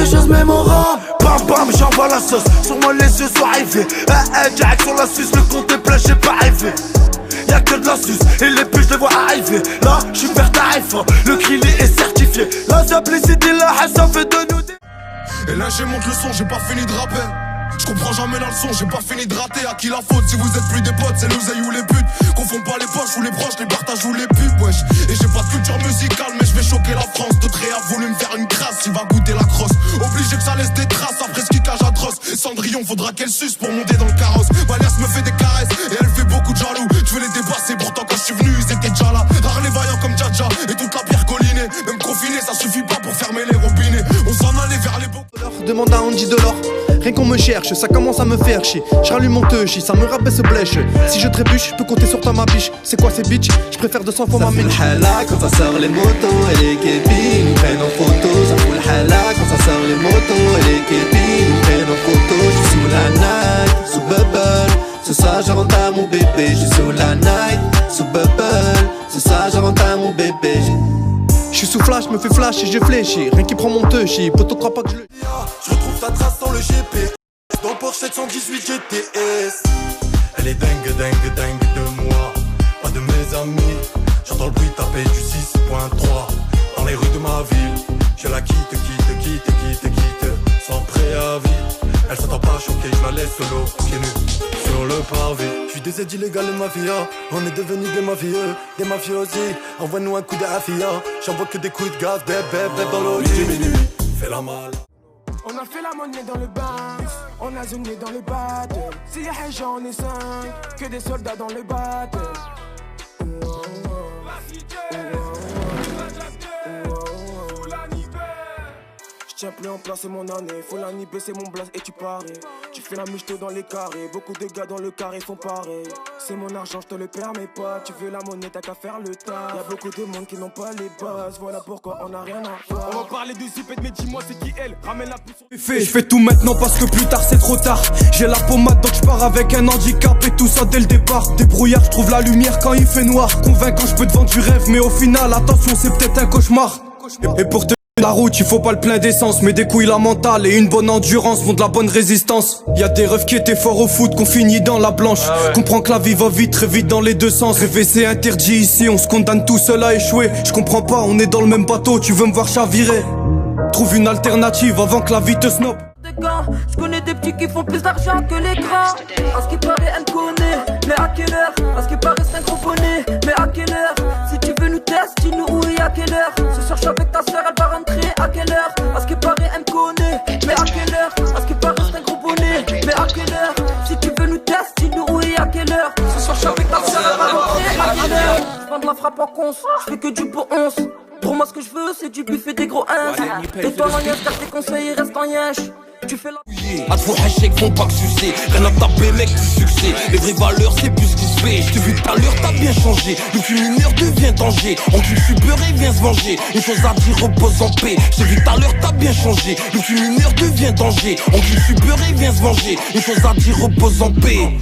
des choses mémorables. Bam bam, j'envoie la sauce, sur moi les yeux sont arrivés. Direct sur la Suisse, le compte est plein, j'ai pas rêvé. Y'a que de la suce et les puces je les vois arriver. Là j'suis vert tarif, le grillé est certifié. La simplicité, la haine, ça fait de nous des... Et là j'ai monte le son, j'ai pas fini de rapper. Je comprends jamais la leçon, j'ai pas fini de rater. À qui la faute si vous êtes plus des potes, c'est l'oseille ou les putes. Confonds pas les poches ou les proches, les partages ou les pubs, wesh. Et j'ai pas de culture musicale, mais je vais choquer la France. D'autres a voulu me faire une crasse, il va goûter la crosse. Obligé que ça laisse des traces après ce kickage atroce. Cendrillon, faudra qu'elle suce pour monter dans le carrosse. Valias me fait des caresses et elle fait beaucoup de jaloux. Je veux les dépasser, pourtant quand je suis venu, ils étaient déjà là. Rare les vaillants comme Djadja et toute la pierre collinée. Même confiné, ça suffit pas pour fermer les robinets. On s'en allait vers les beaux. Demande à Andy de l'or. Rien qu'on me cherche, ça commence à me faire chier. Je rallume mon teuchi, ça me rabaisse blèche. Si je trébuche, je peux compter sur ta ma biche. C'est quoi ces bitches? Je préfère 200 fois ma mine. Ça fout le hala quand ça sort les motos et les képis nous prennent en photo. Ça fout le hala quand ça sort les motos et les képis nous prennent en photo. Je suis sous la night, sous bubble. Ce soir je rentre à mon bébé. Je suis sous la night, sous bubble. Ce soir je rentre à mon bébé. Je suis sous flash, me fais flash et je fléchis. Rien qui prend mon teuchi, poto crois pas que je le... Je retrouve ta trace dans le GPS. Dans le Porsche 718 GTS. Elle est dingue, dingue, dingue de moi. Pas de mes amis. J'entends le bruit taper du 6.3 dans les rues de ma ville. Je la quitte, quitte, sans préavis. Elle s'attend pas choquée, je la laisse solo, pieds nus sur le pavé. J'suis des aides illégales de mafia. On est devenus des mafieux, des mafiosi. Envoie-nous un coup d'afia. J'envoie que des coups de gaz, bébé, dans l'eau. Minuit, fais la malle. On a fait la monnaie dans le bain, on a zoomé dans le battle. Si y'a Haja, on est 5, que des soldats dans le battle. J'tiens plus en place, c'est mon année. Faut la nipper, c'est mon blast et tu parais. Tu fais la michto dans les carrés. Beaucoup de gars dans le carré font pareil. C'est mon argent, je te le permets pas. Tu veux la monnaie, t'as qu'à faire le taf. Y'a beaucoup de monde qui n'ont pas les bases. Voilà pourquoi on a rien à voir. On va parler de Zip et de mais dis-moi c'est qui elle. Ramène la pousse. Je fais tout maintenant parce que plus tard c'est trop tard. J'ai la pommade donc je pars avec un handicap. Et tout ça dès le départ. Débrouillard, je trouve la lumière quand il fait noir. Convaincant, je peux te vendre du rêve. Mais au final, attention, c'est peut-être un cauchemar. Et pour te la route, il faut pas le plein d'essence, mais des couilles la mentale et une bonne endurance font de la bonne résistance. Y'a des refs qui étaient forts au foot, qu'on finit dans la blanche. Comprends que la vie va vite, très vite dans les deux sens. Rêver c'est interdit ici, on se condamne tout seul à échouer. Je comprends pas, on est dans le même bateau, tu veux me voir chavirer. Trouve une alternative avant que la vie te snob. Je connais des petits qui font plus d'argent que les grands. À ce qui paraît elle connaît, mais à quelle heure? À ce qui paraît c'est un gros bonnet, mais à quelle heure? Si tu veux nous tester, dis-nous où et à quelle heure? Ce soir je suis avec ta soeur, elle va rentrer à quelle heure? À ce qui paraît elle connaît, mais à quelle heure? À ce qui paraît c'est un gros bonnet, mais à quelle heure? Si tu veux nous tester, dis-nous où et à quelle heure? Ce soir je suis avec ta soeur, elle va rentrer à quelle heure? Je prends de la frappe en cons, je fais que du pour 11. Pour moi ce que je veux c'est du buffet des gros 1. Et toi l'agneuse car tes conseils restent en yèche. Tu fais la à trop hachek font pas que sucer. Rien à taper mec du succès. Les vraies valeurs c'est plus ce qui se fait. Je t'ai vu tout à l'heure t'as bien changé. Le mineur devient danger. On tue le beurré vient se venger. Une chose à dire repose en paix. Je t'ai vu tout à l'heure t'as bien changé. Le mineur devient danger. On tue le beurré vient se venger. Une chose à dire repose en paix.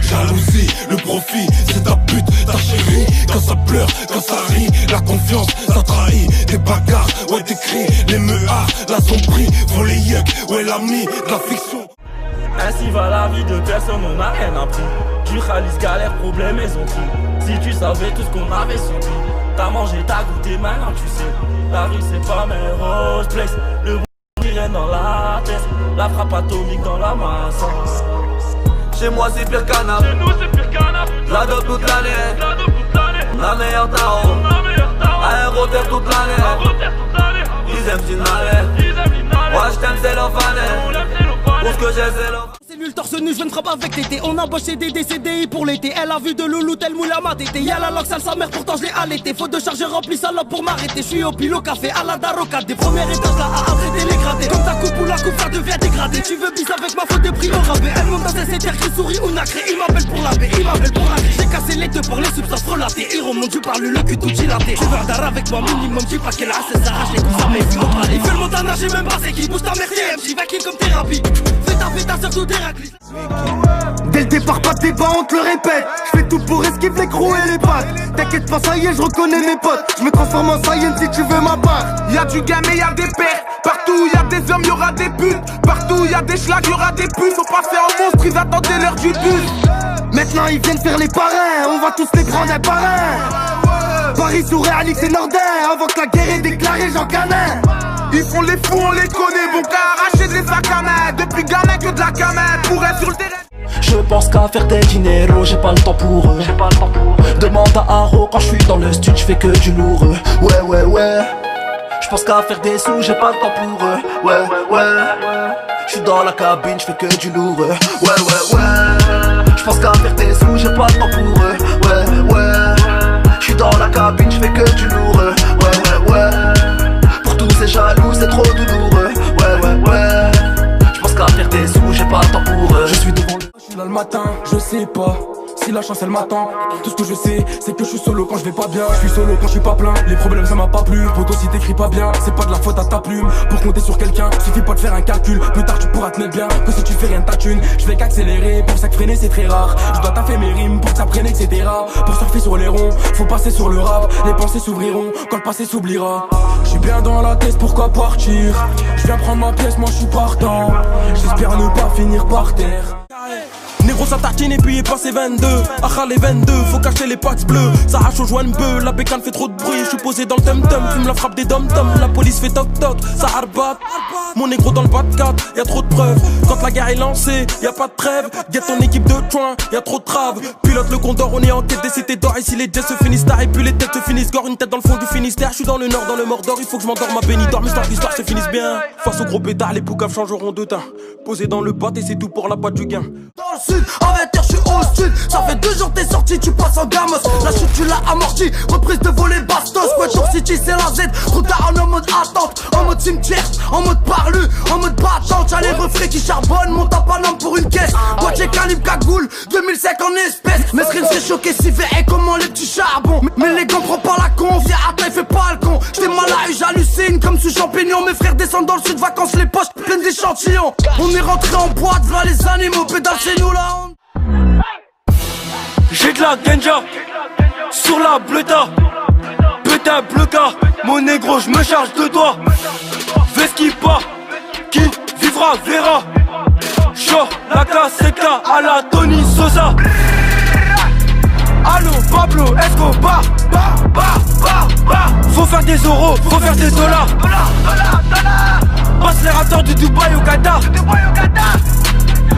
Jalousie, le profit, c'est ta pute, ta chérie. Quand ça pleure, quand ça rit, la confiance, ça trahit. Des bagarres, ouais des cris, les meuhards, la sombrie, font les yucks, ouais l'ami, de la fiction. Ainsi va la vie de personne, on n'a rien appris. Du khalis, galère, problème et son prix. Si tu savais tout ce qu'on avait subi. T'as mangé, t'as goûté, maintenant tu sais. La rue c'est pas mes rose place. Le rien dans la tête. La frappe atomique dans la masse. Chez moi c'est pire canap. Chez nous c'est pire canap. La dope toute l'année. La meilleure tarot. Aéroterre toute l'année. Ils aiment Finale. Moi je t'aime c'est l'enfané. Pour ce que j'ai c'est l'enfané. C'est nul torse nu, je viens de frappe avec tété. On a bossé des CDI pour l'été. Elle a vu de loulou, tel moule à ma tété. Y'a la loque, sale sa mère, pourtant je l'ai allaité. Faut de charger rempli salope pour m'arrêter. Je suis au pile au café, à la darocade. Des premières étages là à après dégradé. Comme ta coupe ou la coupe, ça devient dégradé. Tu veux bis avec ma faute de prix au rabais. Elle monte dans ses terres qui sourit ou nacré. Il m'appelle pour la baie, il m'appelle pour la vie. J'ai cassé les deux par les substances relatées. Il remonte, tu parles le cul tout dilaté. Tu veux un dara avec moi minimum, dis pas qu'elle a assez s'arrache les coups, ça m'est vu au palais. Fais le Montana, j'ai même pas c'est qui bouge ta merde, MC va qui comme thérapie. Fais ta surtout Héraclite. Dès le départ, pas de débat, on te le répète. Je fais tout pour esquiver les crocs et les pattes. T'inquiète pas, ça y est, je reconnais mes potes. Je me transforme en Saiyan si tu veux ma part. Y'a du gamin, y'a des pères. Partout y'a des hommes, y'aura des putes. Partout y'a des schlags, y'aura des puces. On passait en monstre, ils attendaient l'heure du bus. Maintenant ils viennent faire les parrains. On va tous les prendre un par un. Paris sous Alix et Nordin. Avant que la guerre est déclarée, j'en canin. Ils font les fous, on les connaît. Bon qu'à arracher des sacs à main. Depuis gamin que de la gamin. Pour être sur le terrain. Je pense qu'à faire des dinero, j'ai pas le temps pour eux. Demande à Haro, quand je suis dans le stud, je fais que du lourd. Ouais. Je pense qu'à faire des sous, j'ai pas le temps pour eux. Ouais. Je suis dans la cabine, je fais que du lourd. Ouais. Je pense qu'à faire des sous, j'ai pas le temps pour eux. Ouais. Je suis dans la cabine, je fais que du lourd. Ouais. Pour tous ces jaloux, c'est trop douloureux. Ouais. Je pense qu'à faire des sous, j'ai pas le temps pour eux. Je suis devant le... Je suis là le matin, je sais pas si la chance elle m'attend. Tout ce que je sais, c'est que je suis solo quand je vais pas bien. Je suis solo quand je suis pas plein. Les problèmes ça m'a pas plu. Poto si t'écris pas bien, c'est pas de la faute à ta plume. Pour compter sur quelqu'un, suffit pas de faire un calcul. Plus tard tu pourras te mettre bien. Que si tu fais rien de ta thune, je fais qu'accélérer. Pour ça que freiner c'est très rare. Je dois taffer mes rimes pour que ça prenne, etc. Pour surfer sur les ronds, faut passer sur le rap. Les pensées s'ouvriront quand le passé s'oubliera. Je suis bien dans la tête, pourquoi partir? Je viens prendre ma pièce, moi je suis partant. J'espère ne pas finir par terre. Négro ça tartine et puis il passe les 22. Acha les 22, faut cacher les pattes bleues. Ça hache au joint beu, la bécane fait trop de bruit. Je suis posé dans le tum-tum, fume la frappe des dom-tom. La police fait toc-toc, ça arbat. Mon négro dans le bas de 4, y'a trop de preuves. Quand la guerre est lancée, y'a pas de trêve. Guette ton équipe de joint, y'a trop de traves. Pilote le condor, on est en quête des cités d'or. Ici les jets se finissent tard et puis les têtes se finissent gore. Une tête dans le fond du Finistère, je suis dans le nord, dans le Mordor. Il faut que je m'endorme ma bénidore, mais l'histoire se finisse bien. Face au gros pétard, les poucaves changeront de teint. Posé dans le bot et c'est tout pour la boîte du gain. Dans le sud, en 20h je suis au sud. Ça fait 2 jours t'es sorti, tu passes en gamos. La chute tu l'as amorti, reprise de voler bastos. Quator City c'est la Z, routard en mode attente. En mode cimetière, en mode parlu, en mode battante. Y'a les reflets qui charbonnent, monte à Paname pour une caisse. Boîtier calibre cagoule, 2005 en espèces. Mais serait choqué si verrait comment les petits charbons. Mais les gants prends pas la con, viens à taille fais pas le con. J't'ai mal à j'hallucine comme sous champignon. Mes frères descendent dans le sud, vacances les poches pleines d'échantillons. On est rentré en boîte, v'là les animaux, pédale c'est nous la honte. J'ai de la ganja sur la bleuta. Putain bleuka, mon négro je me charge de toi. Fais ce qui part, qui vivra verra. Chaud, la caseta à la Tony Sosa. Allo Pablo Escobar. Faut faire des euros, faut faire des dollars. Passe les rateurs du Dubaï au Qatar.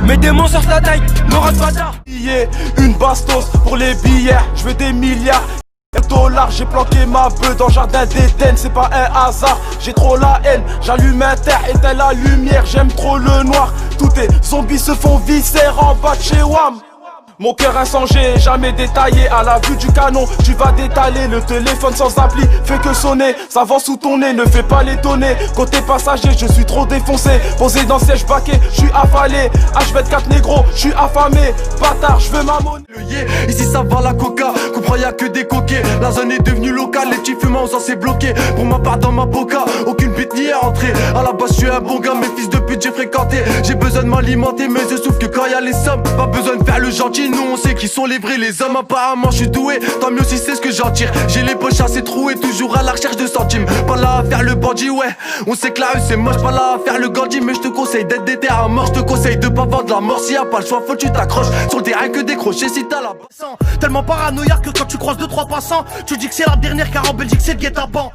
Mes démons sortent la taille, ne rate pas tard. Une bastos pour les billets, je veux des milliards. $, j'ai planqué ma bœuf dans le jardin d'Éden, c'est pas un hasard. J'ai trop la haine, j'allume un terre, éteins la lumière, j'aime trop le noir. Tous tes zombies se font viscérer en bas de chez WAM. Mon cœur insangé, jamais détaillé. À la vue du canon, tu vas détaler. Le téléphone sans appli fait que sonner. Ça vend sous ton nez, ne fais pas l'étonner. Côté passager, je suis trop défoncé. Posé dans le siège baquet, je suis affalé. H24 négro, je suis affamé. Bâtard, je veux ma monnaie. Ici ça va la coca, comprends y'a que des coquets. La zone est devenue locale, les petits fumants ça s'est bloqué. Pour ma part dans ma boca, aucune bite n'y est entrée. À la base je suis un bon gars, mes fils de pute j'ai fréquenté. J'ai besoin de m'alimenter, mais je souffre que quand y'a les sommes. Pas besoin de faire le gentil, nous on sait qui sont les vrais. Les hommes apparemment je suis doué, tant mieux si c'est ce que j'en tire. J'ai les poches assez trouées, toujours à la recherche de centimes. Pas là à faire le bandit, ouais. On sait que la rue c'est moche, pas là à faire le Gandhi. Mais je te conseille d'être déter à mort, je te conseille de pas vendre la mort. S'il y a pas le choix, faut que tu t'accroches. Sur le terrain que décrocher si t'as la basse. Tellement paranoïaque que quand tu croises 2-3 passants, tu dis que c'est la dernière car en Belgique c'est le guet-apens.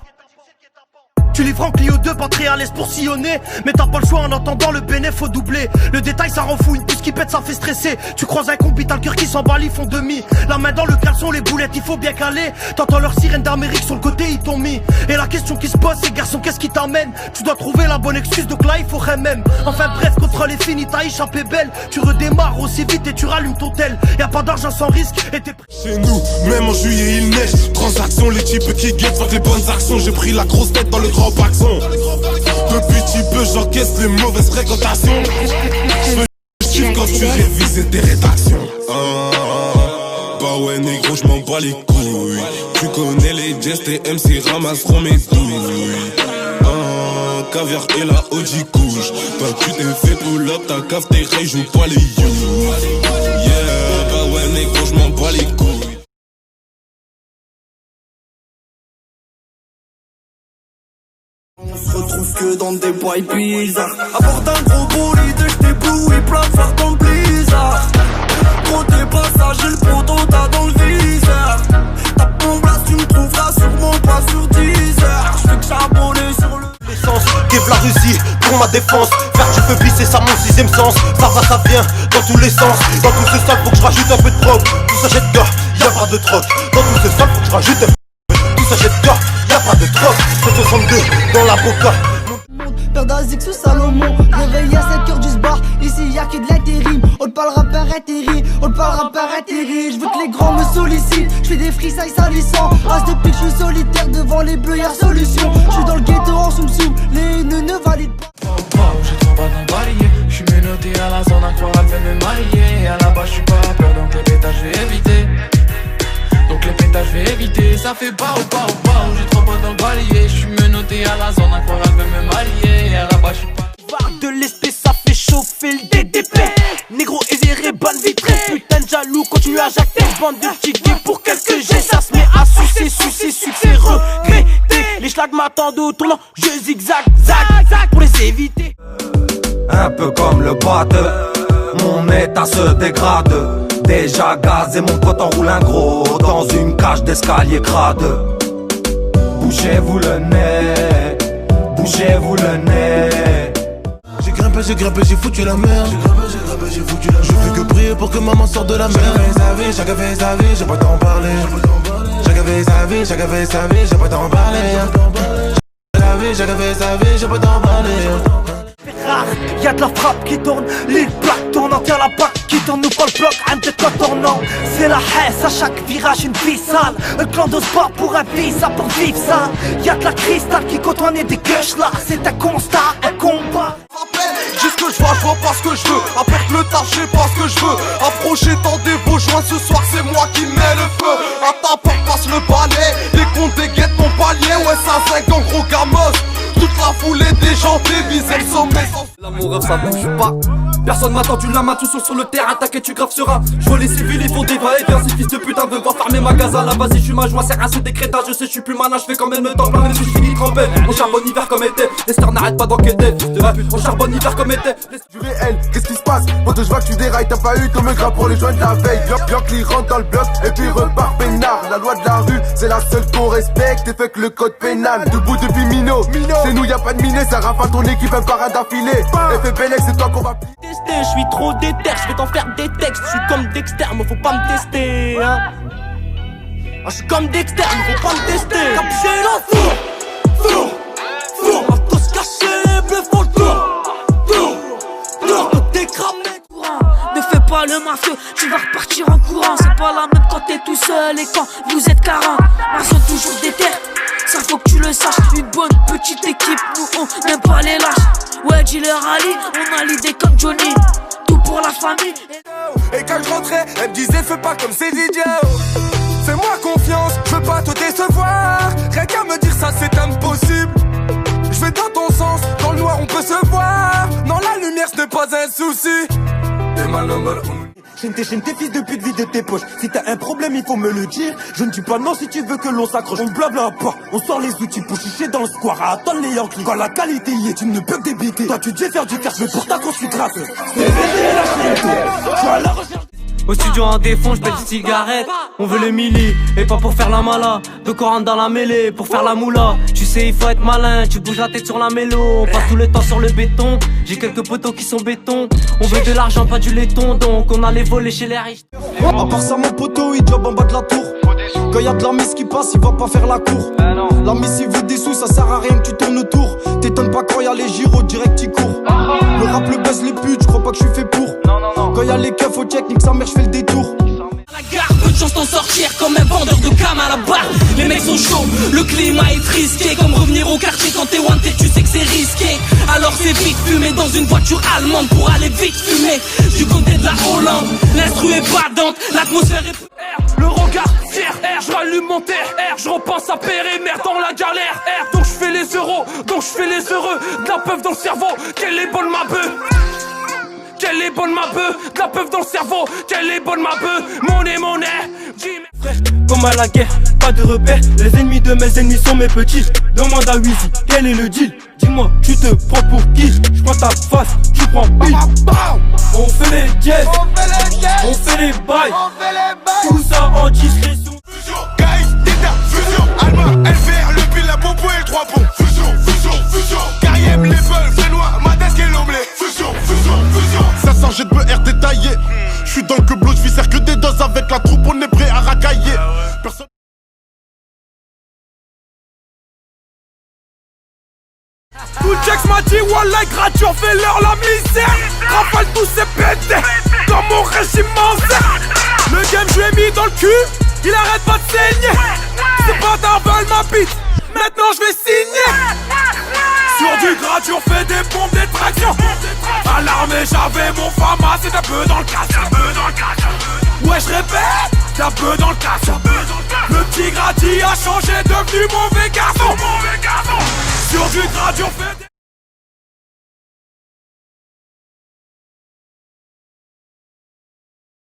Tu livres en Clio 2, pas très à l'aise pour sillonner. Mais t'as pas le choix en attendant le bénéf faut doubler. Le détail ça rend fou, une puce qui pète ça fait stresser. Tu croises un combi, t'as le cœur qui s'emballe, ils font demi. La main dans le caleçon, les boulettes il faut bien caler. T'entends leur sirène d'Amérique sur le côté ils t'ont mis. Et la question qui se pose c'est garçon qu'est-ce qui t'amène? Tu dois trouver la bonne excuse donc là il faut même. Enfin bref, contre les finis t'as échappé belle. Tu redémarres aussi vite et tu rallumes ton tel. Y'a pas d'argent sans risque et t'es pris. Chez nous, même en juillet il neige. Transaction, les types qui guettent font les bonnes actions. J'ai pris la grosse tête dans le grand paxon. Depuis petit peu j'encaisse les mauvaises fréquentations. Je kiffe quand tu révises tes rédactions. bah ouais négro j'm'en bats les couilles. Tu connais les gestes et MC ramasseront mes douilles. Caviar et la OG couche. Toi tu t'es fait pull up, ta cave tes rails joue pas les you. Yeah, bah ouais négro j'm'en bats les couilles. On se retrouve que dans des bois bizarres. Apporte un gros bolide, je t'éblouis, plein de phare dans le blizzard. Gros tes passages, j'ai le proto, t'as dans le viseur. Tape mon blast, tu me trouveras sûrement pas sur 10 heures. J'fais que charbonner sur le l'essence, Kev la Russie pour ma défense. Faire du feu c'est ça mon sixième sens. Ça va, ça vient dans tous les sens. Dans tout ce sac faut que je rajoute un peu de prop. Tout ça jette gars, y'a pas de troc. Dans tout ce sac faut que je rajoute un peu. Tout ça jette gars, y'a pas de troc. 162 dans la boca. Père d'Azik sous Salomon, réveillé à 7h du bar. Ici y'a que de l'intérim. On le parle rappeur atterri, on le parle rappeur atterri. J'veux que les grands me sollicitent, j'fais des frisailles salissants. As depuis que j'suis solitaire devant les bleus y'a solution. J'suis dans le ghetto en soum-soum, les haineux ne valident pas. J'ai trop pas dans balayé, j'suis menotté à la zone, incroyable fait me marier. À la base j'suis pas peur donc les pétages j'vais éviter. Donc les pétages je vais éviter, ça fait pas ou pas ou pas. J'ai trop pas dans le balayer, je suis menotté à la zone, incroyable de me marier. À la base je suis pas De l'espèce ça fait chauffer le DDP. Négro évéré, bonne vitrée. Putain de jaloux, continue à jacter. Bande de petits gays pour quelques jets. Ça se met à sucer, succès, regretter. Les schlags m'attendent au tournant, je zigzag, zag, pour les éviter. Un peu comme le batteur, mon état se dégrade. Déjà gazé, mon pote enroule un gros dans une cage d'escalier crade. Bougez-vous le nez, bougez-vous le nez. J'ai grimpé, j'ai foutu la merde. J'ai foutu la merde. Je fais que prier pour que maman sorte de la merde. Chaque avait sa vie, j'ai pas t'en parler. Chaque avait sa vie, j'ai pas t'en parler. Chaque avait sa vie, j'ai pas t'en parler. Y'a de la frappe qui tourne, les plaques tournent, on tient la bac qui tourne, nous pas le bloc, un de quoi tournant. C'est la haisse, à chaque virage une vie sale. Un clan de sport pour un visa, pour vivre ça. Y'a de la cristal qui côtoie des gueuches là. C'est un constat, un combat. J'ai ce que je vois pas ce que je veux. À perdre le taf, j'ai pas ce que je veux. Approchez, tendez vos joints, ce soir c'est moi qui mets le feu. À ta porte passe le balai, les comptes déguettent mon palier. Ouais, ça 5 en gros gamos. Toute la foule est déjantée, visez le sommet sans... L'amour ça bouge pas. Personne m'attend, tu la main, tous sont sur le terrain, t'inquiète tu graves serein. Je vois les civils, ils font des va-et-vient, ces fils de putain veulent voir fermer magasins. Là vas-y, je suis ma joie, c'est rien, c'est des crétins. Je sais, je suis plus malin, je fais quand même le temps plein, même si je finis trempé. On charbonne hiver comme été, les stars n'arrêtent pas d'enquêter. On charbonne hiver comme été. Du réel, qu'est-ce qui se passe? Quand je vois que tu dérailles, t'as pas eu comme un gras pour les joints de la veille. Bloc, il rentre dans le bloc et puis repart peinard. La loi de la rue, c'est la seule qu'on respecte et fait que le code pénal. Debout depuis Mino, chez nous y'a pas de miné, ça rafale ton équipe un par un d'affilée. Effet Bélec, c'est toi qu'on va tester, je suis trop déter, je vais t'en faire des textes. Je suis comme Dexter, mais faut pas me tester hein. Je suis comme Dexter, mais faut pas me tester. Capché la four, on va tous cacher les bleus, faut le tour, t'es cramé. Ne fais pas le mafieux, tu vas repartir en courant. C'est pas la même quand t'es tout seul et quand vous êtes 40. Maçon toujours déter, ça faut que tu le saches. Une bonne petite équipe, nous on n'aime pas les lâches. Ouais, dealer Ali, on a l'idée comme Johnny. Tout pour la famille. Et quand je rentrais, elle me disait fais pas comme ces idiots. Fais-moi confiance, je veux pas te décevoir. Rien qu'à me dire ça c'est impossible. Je vais dans ton sens, dans le noir on peut se voir. Non la lumière ce n'est pas un souci. Chente, fils de pute, vide tes poches. Si t'as un problème, il faut me le dire. Je ne dis pas non si tu veux que l'on s'accroche. On blabla pas, on sort les outils pour chicher dans le square. À attendre les Yankees. Quand la qualité y est, tu ne peux que débiter. Toi, tu devais faire du cash, mais pour ta qu'on suis gratte. Au studio en défense, j'pète une cigarette. On veut les millis, et pas pour faire la mala. Donc on rentre dans la mêlée, pour faire la moula. Tu sais, il faut être malin, tu bouges la tête sur la mélo. On passe tout le temps sur le béton. J'ai quelques poteaux qui sont béton. On veut de l'argent, pas du laiton. Donc on allait voler chez les riches. À part ça, mon poteau, il job en bas de la tour. Quand y'a de la miss qui passe, il va pas faire la cour. La miss, il veut des sous, ça sert à rien que tu tournes autour. T'étonnes pas quand y'a les gyros, direct il court. Le rap, le buzz, les putes, j'crois pas que je suis fait pour. Quand y'a les keufs au check, nique sa mère, j'fais le détour. À la gare, peu de chance d'en sortir comme un vendeur de cam à la barre. Les mecs sont chauds, le climat est risqué. Comme revenir au quartier quand t'es wanted, tu sais que c'est risqué. Alors c'est vite fumé dans une voiture allemande pour aller vite fumer. Du côté de la Hollande, l'instru est badante, l'atmosphère est... Le j'allume mon TR, je repense à périmère dans la galère. R, donc je fais les euros, donc je fais les heureux. De la peuf dans le cerveau, quelle est bonne ma beuh. Quelle est bonne ma beuh, de la peuf dans le cerveau, quelle est bonne ma beuh. Monnaie, frère, comme à la guerre, pas de repère. Les ennemis de mes ennemis sont mes petits. Demande à Weezy, quel est le deal? Dis-moi, tu te prends pour qui? Je prends ta face, tu prends pile. On fait les jets, on fait les bails, tout ça en discrétion. Fusion, guys, Dita, fusion, Alma, LVR, le pile, la popo et le 3 ponts. Fusion, fusion, fusion, Cariem, les Peuls, Fénois, ma desk et l'omblé. Fusion, fusion, fusion. 500 jets de BR détaillés. J'suis dans le queblot, j'viscère que des doses avec la troupe, on est prêt à racailler. Personne. Tout Jax m'a dit Wallah gratuit, on fait leur la misère. Rafale tous ces pétés, dans mon régime m'enserre. Le game je l'ai mis dans le cul, il arrête pas de saigner. C'est pas d'arvel ma bite, maintenant je vais signer. Sur du gratuit on fait des pompes, des tractions. À l'armée j'avais mon fama, c'est un peu dans le casse. Ouais je répète, t'as peu dans le casse. Le petit gratuit a changé, devenu mauvais garçon. Sur du gratuit on fait